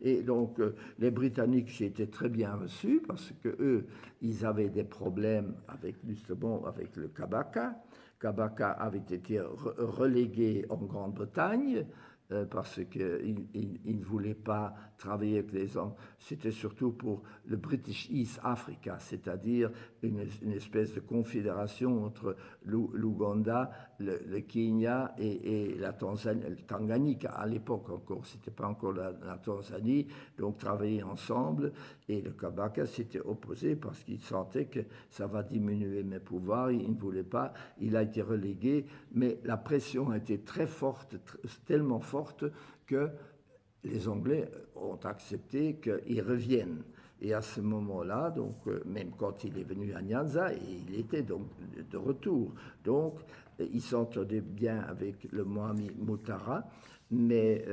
Et donc, les Britanniques, j'ai été très bien reçus parce que eux, ils avaient des problèmes avec justement avec le Kabaka. Kabaka avait été relégué en Grande-Bretagne parce qu'ils ne voulaient pas travailler avec les Anglais. C'était surtout pour le British East Africa, c'est-à-dire une espèce de confédération entre l'Ouganda, le Kenya et la Tanzanie, le Tanganyika à l'époque encore, c'était pas encore la Tanzanie, donc travailler ensemble. Et le Kabaka s'était opposé parce qu'il sentait que ça va diminuer mes pouvoirs, il ne voulait pas, il a été relégué, mais la pression a été très forte, tellement forte que les Anglais ont accepté qu'ils reviennent. Et à ce moment-là, donc, même quand il est venu à Nyanza, il était donc de retour. Donc, il s'entendait bien avec le Mohamed Moutara, mais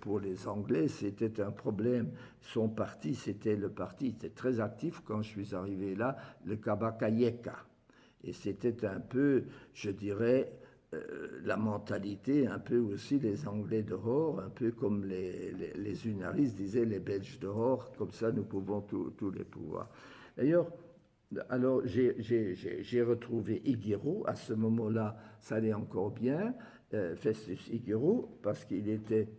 pour les Anglais, c'était un problème. Son parti, c'était le parti, il était très actif quand je suis arrivé là, le Kabaka Yeka. Et c'était un peu, je dirais, la mentalité, un peu aussi les Anglais dehors, un peu comme les unaristes disaient les Belges dehors, comme ça nous pouvons tous les pouvoirs. D'ailleurs, alors j'ai retrouvé Higuero, à ce moment-là ça allait encore bien, Festus Higuero, parce qu'il était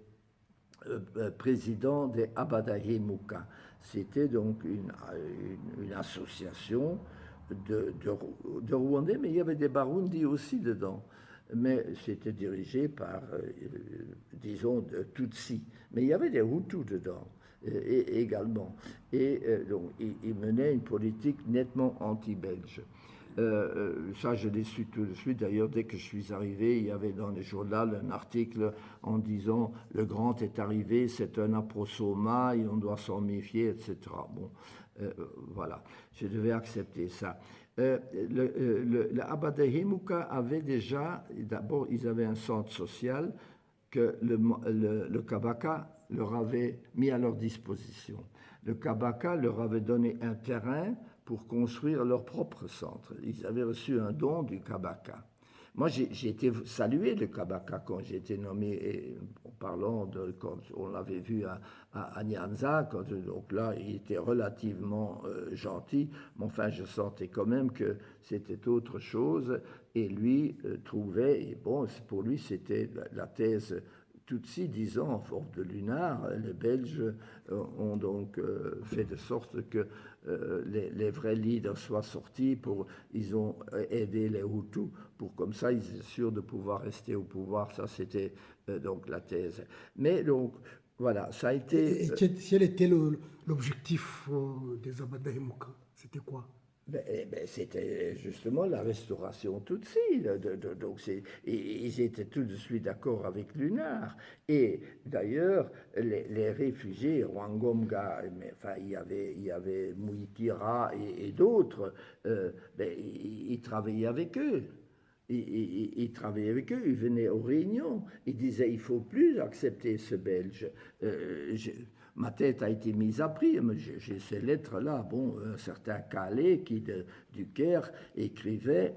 président des Abadahemuka. C'était donc une association de Rwandais, mais il y avait des Barundi aussi dedans. Mais c'était dirigé par, disons, de Tutsi. Mais il y avait des Hutus dedans également. Et donc, il menait une politique nettement anti-belge. Ça, je l'ai su tout de suite. D'ailleurs, dès que je suis arrivé, il y avait dans les journaux un article en disant le grand est arrivé, c'est un aprosoma et on doit s'en méfier, etc. Bon, voilà, je devais accepter ça. Le Abadahemuka avait déjà, d'abord, ils avaient un centre social que le Kabaka leur avait mis à leur disposition. Le Kabaka leur avait donné un terrain pour construire leur propre centre. Ils avaient reçu un don du Kabaka. Moi, j'ai été salué le Kabaka quand j'ai été nommé, et en parlant de quand on l'avait vu à Nyanza, donc là, il était relativement gentil, mais enfin, je sentais quand même que c'était autre chose, et lui trouvait, et bon, pour lui, c'était la thèse Tutsi disant, en forme de lunar, les Belges ont donc fait de sorte que les vrais leaders soient sortis, ils ont aidé les Hutus pour comme ça ils étaient sûrs de pouvoir rester au pouvoir. Ça c'était donc la thèse. Mais donc voilà, ça a été... Quel était l'objectif des Abadahemuka? C'était quoi? C'était justement la restauration Tutsi. Donc ils étaient tout de suite d'accord avec Lunar. Et d'ailleurs, les réfugiés, Rwangomga, enfin, il y avait Muikira et d'autres, ils travaillaient avec eux. Il travaillait avec eux, il venait aux réunions, il disait il ne faut plus accepter ce Belge. Ma tête a été mise à prix, j'ai ces lettres-là. Bon, un certain Calais du Caire écrivait,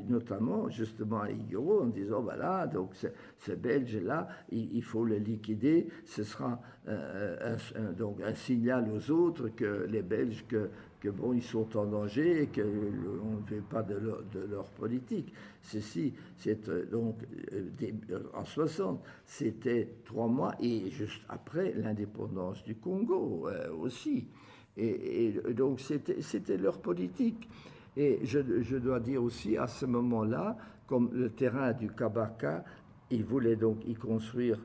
notamment justement à Higuero, en disant voilà, donc ce Belge-là, il faut le liquider, ce sera donc un signal aux autres que les Belges, que bon, ils sont en danger et qu'on ne fait pas de leur politique. Ceci, c'est donc en 60, c'était 3 mois et juste après l'indépendance du Congo aussi. Et donc c'était leur politique. Et je dois dire aussi à ce moment-là, comme le terrain du Kabaka, ils voulaient donc y construire.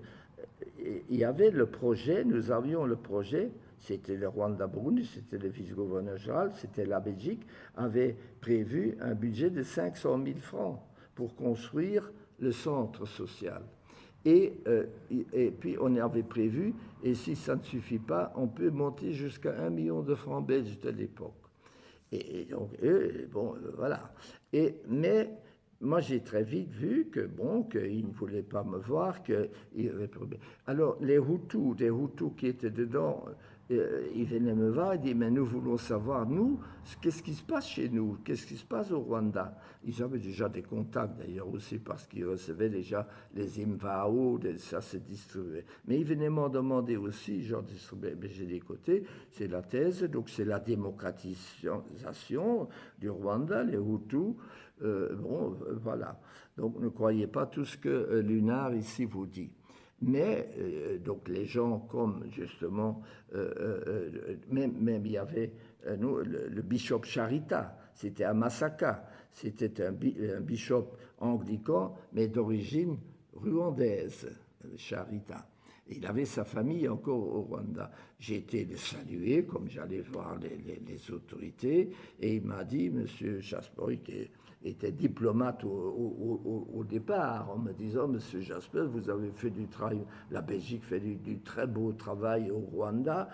Il y avait le projet, nous avions le projet, c'était le Rwanda-Burundi, c'était le vice-gouverneur général, c'était la Belgique, avait prévu un budget de 500 000 francs pour construire le centre social. Et puis on avait prévu, et si ça ne suffit pas, on peut monter jusqu'à 1 million de francs belges de l'époque. Et donc, bon, voilà. Mais moi, j'ai très vite vu que, bon, qu'ils ne voulaient pas me voir, qu'il y avait problème. Alors, les Hutus qui étaient dedans, il venait me voir et dit, mais nous voulons savoir, nous, qu'est-ce qui se passe chez nous, qu'est-ce qui se passe au Rwanda. Ils avaient déjà des contacts d'ailleurs aussi parce qu'ils recevaient déjà les IMVAO, ça se distribuait. Mais ils venaient m'en demander aussi, j'en distribuais, mais j'ai des côtés, c'est la thèse, donc c'est la démocratisation du Rwanda, les Hutus. Voilà. Donc ne croyez pas tout ce que Lunar ici vous dit. Mais donc les gens comme justement, même il y avait le bishop Charita, c'était à Masaka, c'était un bishop anglican, mais d'origine rwandaise, Charita. Il avait sa famille encore au Rwanda. J'ai été le saluer, comme j'allais voir les autorités, et il m'a dit, Monsieur Jasper, était diplomate au départ, en me disant, Monsieur Jasper, vous avez fait du travail, la Belgique fait du très beau travail au Rwanda,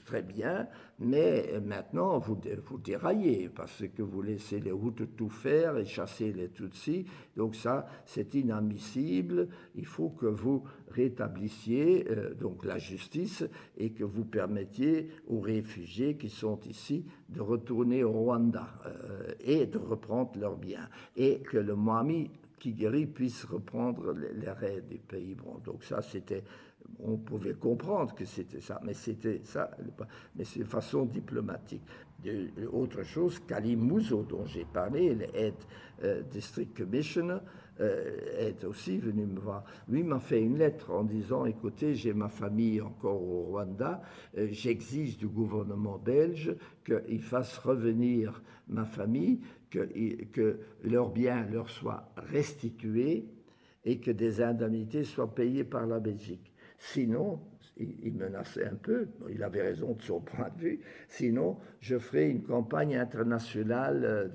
très bien, mais maintenant vous déraillez, parce que vous laissez les Hutus tout faire et chasser les Tutsis, donc ça, c'est inadmissible, il faut que vous rétablissiez donc la justice et que vous permettiez aux réfugiés qui sont ici de retourner au Rwanda et de reprendre leurs biens et que le Moami Kigeri puisse reprendre les raids du pays. Bon, donc ça c'était, on pouvait comprendre que c'était ça, mais c'était ça, mais c'est de façon diplomatique. Autre chose, Kalim Mouzo, dont j'ai parlé, le Head District Commissioner, est aussi venu me voir. Lui m'a fait une lettre en disant, écoutez, j'ai ma famille encore au Rwanda, j'exige du gouvernement belge qu'il fasse revenir ma famille, que leurs biens leur soient restitués et que des indemnités soient payées par la Belgique. Sinon, il menaçait un peu, il avait raison de son point de vue, sinon je ferai une campagne internationale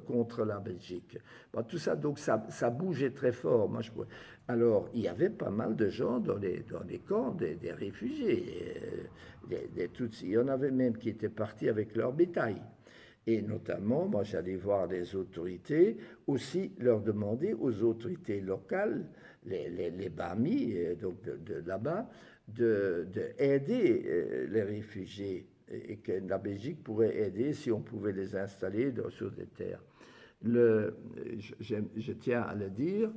contre la Belgique. Bon, tout ça, donc ça bougeait très fort. Alors, il y avait pas mal de gens dans les camps des réfugiés, des Tutsis. Il y en avait même qui étaient partis avec leur bétail. Et notamment, moi j'allais voir les autorités, aussi leur demander aux autorités locales, les Bami, donc de là-bas, d'aider les réfugiés et que la Belgique pourrait aider si on pouvait les installer sur des terres. Je tiens à le dire,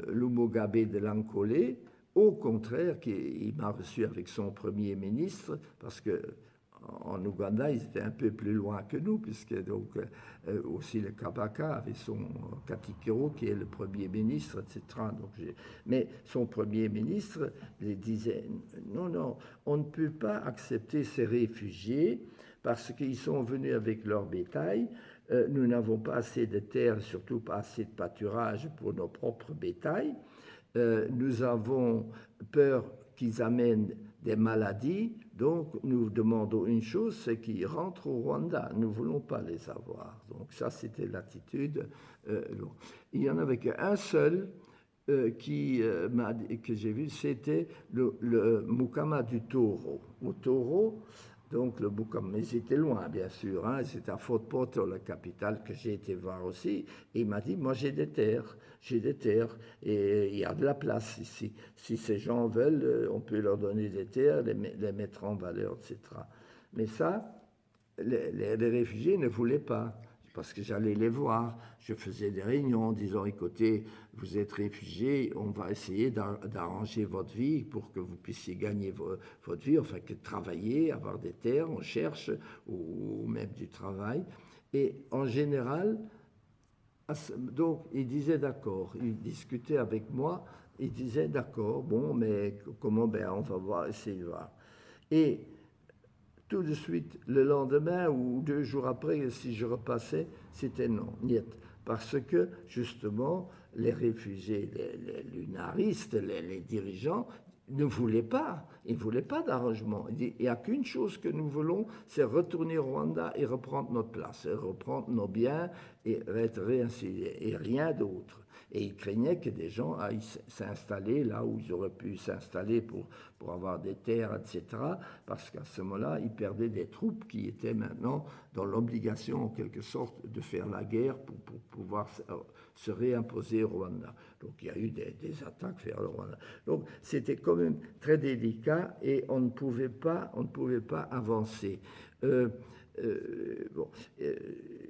Lumugabé de l'Ancolé, au contraire, il m'a reçu avec son premier ministre, parce que en Ouganda, ils étaient un peu plus loin que nous, puisque donc aussi le Kabaka avait son Katikiro, qui est le premier ministre, etc. Donc mais son premier ministre lui disait, non, on ne peut pas accepter ces réfugiés parce qu'ils sont venus avec leur bétail. Nous n'avons pas assez de terre, surtout pas assez de pâturage pour nos propres bétails. Nous avons peur qu'ils amènent des maladies, donc nous demandons une chose, c'est qu'ils rentrent au Rwanda. Nous ne voulons pas les avoir. Donc ça, c'était l'attitude. Il n'y en avait qu'un seul que j'ai vu, c'était le Mukama du Taureau. Au Taureau, donc le Mukama, mais c'était loin, bien sûr. Hein, c'était à Fort Portal, la capitale, que j'ai été voir aussi. Et il m'a dit, moi j'ai des terres, et il y a de la place ici. Si ces gens veulent, on peut leur donner des terres, les mettre en valeur, etc. Mais ça, les réfugiés ne voulaient pas, parce que j'allais les voir. Je faisais des réunions en disant, écoutez, vous êtes réfugiés, on va essayer d'arranger votre vie pour que vous puissiez gagner votre vie, enfin que travailler, avoir des terres, on cherche, ou même du travail. Et en général, donc il disait d'accord, il discutait avec moi, il disait d'accord, bon, mais comment, on va essayer de voir. Et tout de suite, le lendemain ou 2 jours après, si je repassais, c'était non, niet. Parce que, justement, les réfugiés, les lunaristes, les dirigeants, ne voulaient pas. Ils ne voulaient pas d'arrangement. Il n'y a qu'une chose que nous voulons, c'est retourner au Rwanda et reprendre notre place, et reprendre nos biens et être réinstallés, et rien d'autre. Et il craignait que des gens aillent s'installer là où ils auraient pu s'installer pour avoir des terres, etc. Parce qu'à ce moment-là, ils perdaient des troupes qui étaient maintenant dans l'obligation, en quelque sorte, de faire la guerre pour pouvoir se réimposer au Rwanda. Donc il y a eu des attaques vers le Rwanda. Donc c'était quand même très délicat et on ne pouvait pas avancer. Bon,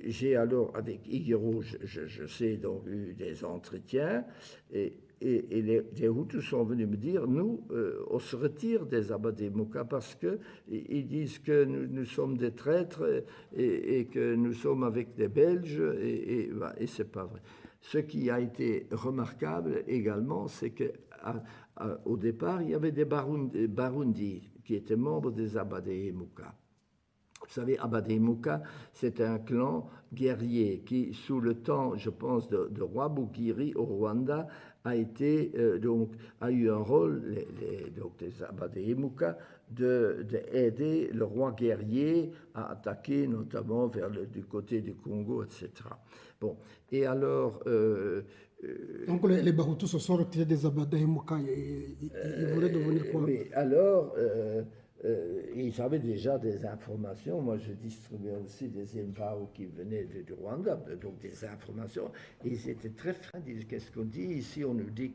j'ai alors, avec Higuero, je sais, donc eu des entretiens, et les Hutus sont venus me dire, nous, on se retire des Abadé-Mouka parce qu'ils disent que nous sommes des traîtres et que nous sommes avec des Belges, et c'est pas vrai. Ce qui a été remarquable également, c'est qu'au départ, il y avait des Barundi qui étaient membres des Abadé-Mouka. Vous savez, Abadé-Mouka, c'est un clan guerrier qui, sous le temps, je pense, de roi Bugiri au Rwanda, a eu un rôle, donc des Abadé-Mouka, d'aider le roi guerrier à attaquer, notamment du côté du Congo, etc. Bon, et alors... Donc les Bahutus se sont retirés des Abadé-Mouka et ils voulaient devenir quoi? Oui, alors... ils avaient déjà des informations. Moi, je distribuais aussi des infos qui venaient du Rwanda, donc des informations. Et ils étaient très fins. Ils disaient, qu'est-ce qu'on dit ici? On nous dit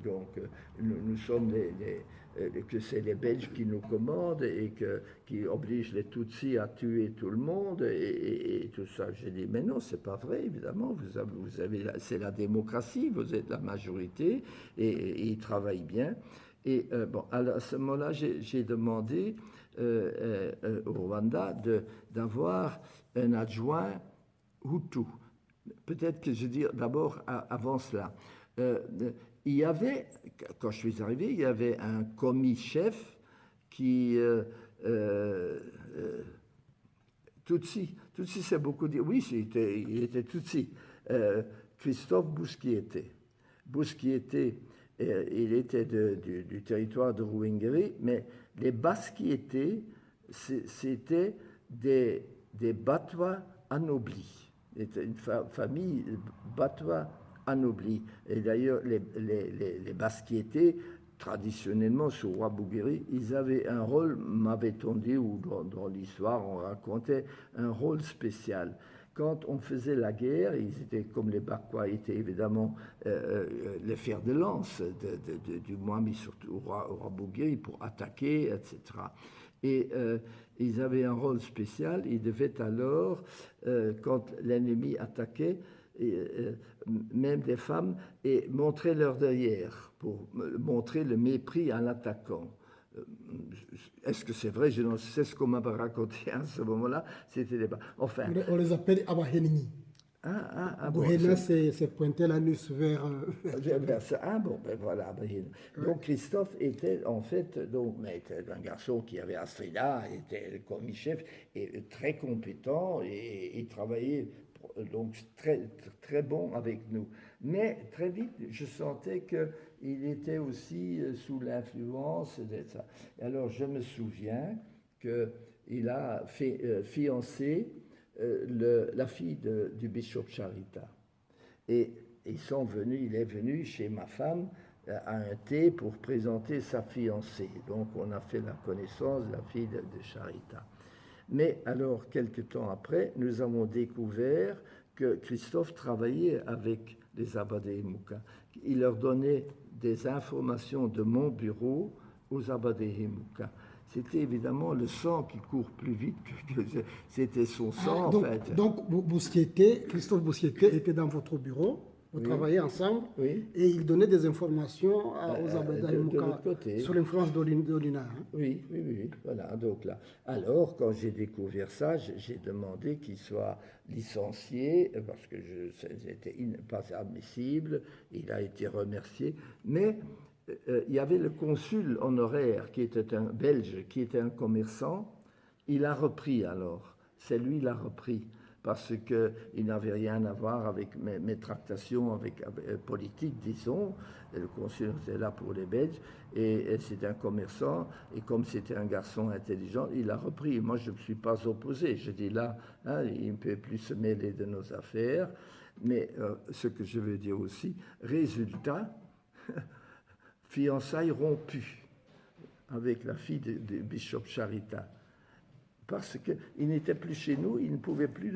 donc, nous sommes que c'est les Belges qui nous commandent et qui obligent les Tutsis à tuer tout le monde et tout ça. J'ai dit, mais non, c'est pas vrai, évidemment. C'est la démocratie, vous êtes la majorité et ils travaillent bien. Et bon, à ce moment-là, j'ai demandé au Rwanda d'avoir un adjoint Hutu. Peut-être que je dis d'abord avant cela. Il y avait, quand je suis arrivé, il y avait un commis-chef qui... Tutsi, c'est beaucoup dit. Oui, il était Tutsi. Christophe Bousquiété. Bousquiété, il était du territoire de Ruwingeri, mais les Baskiétés, c'était des Batwa anoblis. C'était une famille Batwa anoblis. Et d'ailleurs, les Baskiétés, traditionnellement, sous roi Bugiri, ils avaient un rôle, m'avait-on dit, ou dans l'histoire, on racontait, un rôle spécial. Quand on faisait la guerre, ils étaient, comme les Bakwa étaient évidemment les fers de lance du Mwami, surtout au roi Bugiri, pour attaquer, etc. Et ils avaient un rôle spécial. Ils devaient alors, quand l'ennemi attaquait, même des femmes, et montrer leur derrière pour montrer le mépris à l'attaquant. Est-ce que c'est vrai? Je ne sais ce qu'on m'a raconté à ce moment-là. C'était des... Enfin, on les appelle Abahenini. Bouhéna, c'est pointer l'anus vers... bon, ben voilà. Donc Christophe était en fait était un garçon qui avait Astrida, était le commis-chef, et très compétent, et il travaillait donc très, très bon avec nous. Mais très vite, je sentais qu'il était aussi sous l'influence de ça. Et alors je me souviens qu'il a fait fiancer la fille du bishop Charita. Et il est venu chez ma femme à un thé pour présenter sa fiancée. Donc on a fait la connaissance de la fille de Charita. Mais alors, quelque temps après, nous avons découvert que Christophe travaillait avec les Abadé-Mouka. Il leur donnait des informations de mon bureau aux Abadé-Mouka. C'était évidemment le sang qui court plus vite que c'était son sang, donc, en fait. Donc, Christophe Bousquiété était dans votre bureau, vous travaillez ensemble, et il donnait des informations aux Abadé-Mouka sur l'influence d'Olina. Oui, voilà, donc là. Alors, quand j'ai découvert ça, j'ai demandé qu'il soit licencié, parce que c'était pas admissible, il a été remercié, mais... il y avait le consul honoraire qui était un Belge, qui était un commerçant. Il a repris alors, c'est lui qui l'a repris. parce qu'il n'avait rien à voir avec mes tractations avec politiques, disons. Le consul était là pour les Belges, et c'était un commerçant, et comme c'était un garçon intelligent, il a repris. Moi, je ne me suis pas opposé. Je dis là, hein, il ne peut plus se mêler de nos affaires. Mais ce que je veux dire aussi, résultat, fiançailles rompues avec la fille de Bishop Charita. Parce qu'il n'était plus chez nous, il ne pouvait plus...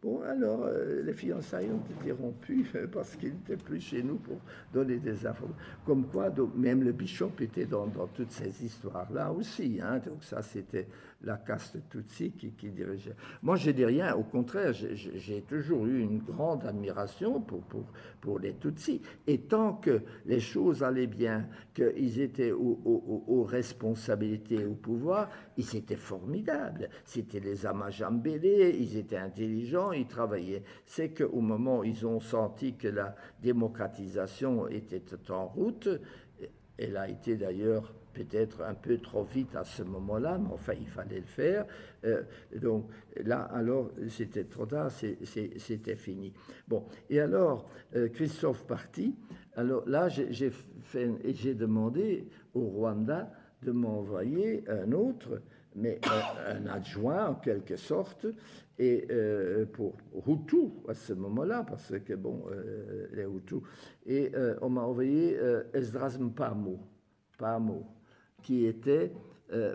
Bon, alors, les fiançailles ont été rompues parce qu'il n'était plus chez nous pour donner des informations. Comme quoi, donc, même le bishop était dans toutes ces histoires-là aussi. Hein, donc ça, c'était la caste Tutsi qui dirigeait. Moi, je ne dis rien. Au contraire, j'ai toujours eu une grande admiration pour les Tutsis. Et tant que les choses allaient bien, qu'ils étaient aux responsabilités, au pouvoir, ils étaient formidables. C'était les Amajambélé, ils étaient intelligents, ils travaillaient. C'est qu'au moment où ils ont senti que la démocratisation était en route, elle a été d'ailleurs peut-être un peu trop vite à ce moment-là, mais enfin, il fallait le faire. Donc là, alors, c'était trop tard, c'était fini. Bon, et alors, Christophe parti. Alors là, j'ai demandé au Rwanda de m'envoyer un autre, mais un adjoint en quelque sorte, et pour Hutu à ce moment-là, parce que bon, les Hutus, et on m'a envoyé Esdras Mpamo, qui était,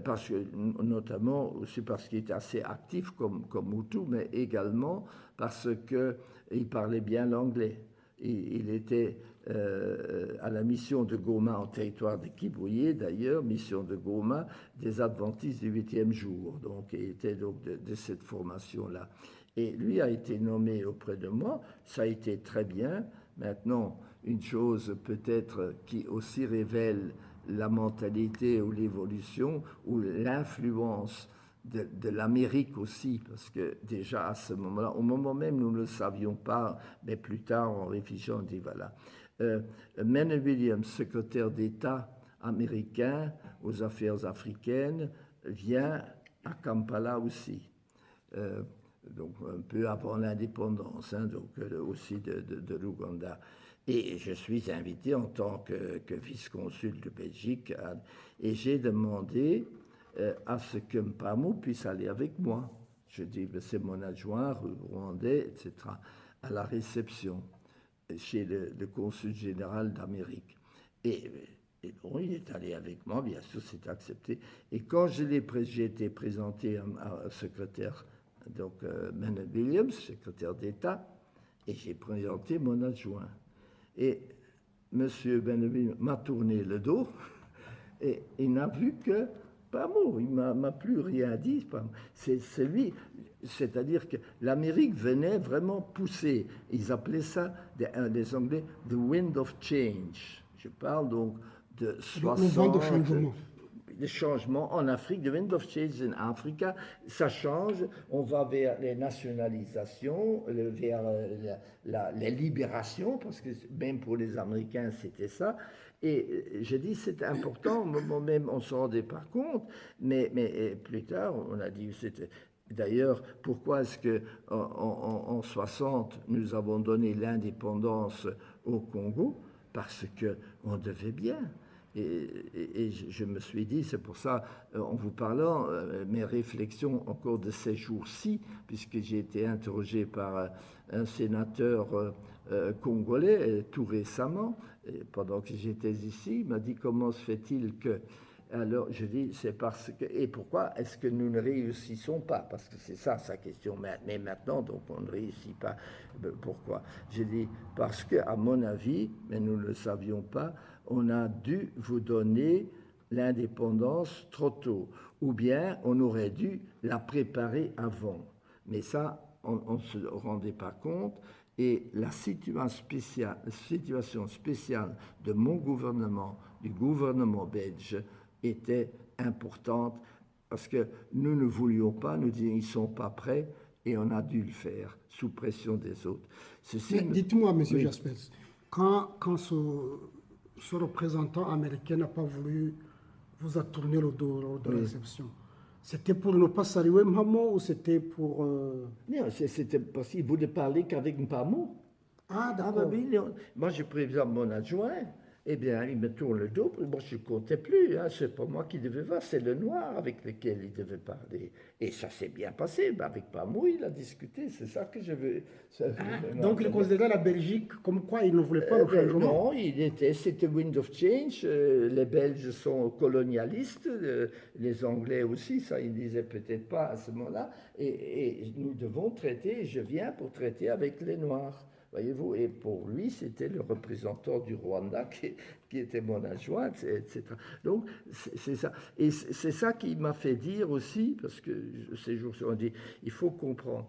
parce que, notamment aussi parce qu'il était assez actif comme Hutu, mais également parce qu'il parlait bien l'anglais. Il était à la mission de Goma en territoire de Kibuye, d'ailleurs, mission de Goma des Adventistes du 8e jour. Donc, il était donc de cette formation-là. Et lui a été nommé auprès de moi. Ça a été très bien. Maintenant, une chose peut-être qui aussi révèle la mentalité ou l'évolution ou l'influence de l'Amérique aussi, parce que déjà à ce moment-là, au moment même, nous ne le savions pas, mais plus tard, en réfléchissant, on dit voilà. Mene Williams, secrétaire d'État américain aux affaires africaines, vient à Kampala aussi. Donc un peu avant l'indépendance, hein, donc aussi de l'Ouganda. Et je suis invité en tant que vice-consul de Belgique, et j'ai demandé à ce que Mpamo puisse aller avec moi. Je dis, c'est mon adjoint rwandais, etc., à la réception chez le consul général d'Amérique. Et bon, il est allé avec moi, bien sûr, c'est accepté. Et quand j'ai été présenté à secrétaire, donc Mene Williams, secrétaire d'État, et j'ai présenté mon adjoint. Et M. Beneville m'a tourné le dos et il n'a vu que Pamo. Il ne m'a plus rien dit. C'est lui. C'est-à-dire que l'Amérique venait vraiment pousser. Ils appelaient ça, les Anglais, the wind of change. Je parle donc de 60... Le vent de changement. Les changements en Afrique, the wind of change in Africa, ça change, on va vers les nationalisations, vers les libérations, parce que même pour les Américains, c'était ça. Et j'ai dit, c'est important, au moment même, on ne se rendait pas compte, mais plus tard, on a dit, c'était... D'ailleurs, pourquoi est-ce qu'en 60, nous avons donné l'indépendance au Congo? Parce qu'on devait bien. Et je me suis dit, c'est pour ça, en vous parlant, mes réflexions encore de ces jours-ci, puisque j'ai été interrogé par un sénateur congolais tout récemment, pendant que j'étais ici, il m'a dit comment se fait-il que... Alors je dis, c'est parce que... Et pourquoi est-ce que nous ne réussissons pas? Parce que c'est ça sa question. Mais maintenant, donc on ne réussit pas. Pourquoi? J'ai dit, parce qu'à mon avis, mais nous ne le savions pas, on a dû vous donner l'indépendance trop tôt. Ou bien on aurait dû la préparer avant. Mais ça, on ne se rendait pas compte. Et la situation spéciale de mon gouvernement, du gouvernement belge, était importante parce que nous ne voulions pas, nous disions ils ne sont pas prêts et on a dû le faire sous pression des autres. Dites-moi, M. Oui. Jaspers, quand ce représentant américain n'a pas voulu vous a tourné le dos lors de la réception, C'était pour ne pas saluer Mahamo ou c'était pour... Non, c'était parce qu'il voulait parler qu'avec Mpamo. Ah, d'accord. Moi, je présente mon adjoint. Eh bien, il me tourne le dos. Moi, je ne comptais plus. Hein. C'est pas moi qui devais voir. C'est le noir avec lequel il devait parler. Et ça s'est bien passé. Ben, avec Pamou, il a discuté. C'est ça que je veux. Donc, il considérait la Belgique comme quoi il ne voulait pas le changement? Non, c'était Wind of Change. Les Belges sont colonialistes. Les Anglais aussi. Ça, ils ne disaient peut-être pas à ce moment-là. Et nous devons traiter. Je viens pour traiter avec les Noirs. Voyez-vous, et pour lui, c'était le représentant du Rwanda qui était mon adjoint, etc. Donc, c'est ça. Et c'est ça qui m'a fait dire aussi, parce que ces jours, on dit, il faut comprendre.